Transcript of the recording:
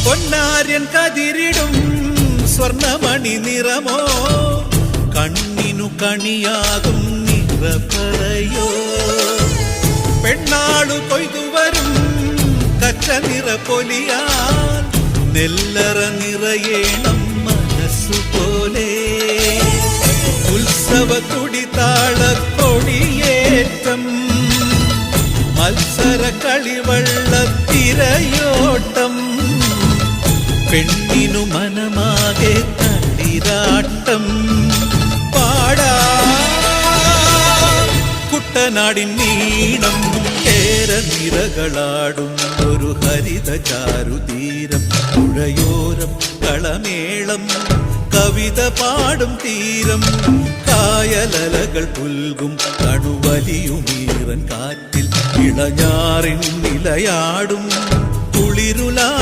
പൊന്നാര്യൻ കതിരിടും സ്വർണമണി നിറമോ കണ്ണിനു കണിയാകും നിറപ്പറയോ പെണ്ണാളു കൊയ്തുവരും കച്ച നിറ പൊലിയാൽ നെല്ലറ നിറയേണം മനസ്സുപോലെ ഉത്സവ തുടിതാളക്കൊടിയേറ്റം മത്സര കളിവള്ളത്തിരയോട്ടം പെണ്ണിനു മനമാകെ തളിരാട്ടം പാടാ കുട്ടനാടിൻ നീണം കേരനിരകളാടും ഒരു ഹരിത ചാരുതീരം പുഴയോരം കളമേളം കവിത പാടും തീരം കായലലകൾ പുൽകും കണുവലിയുമീറൻ കാറ്റിൽ ഇളഞ്ഞാറിൻ നിലയാടും കുളിരുല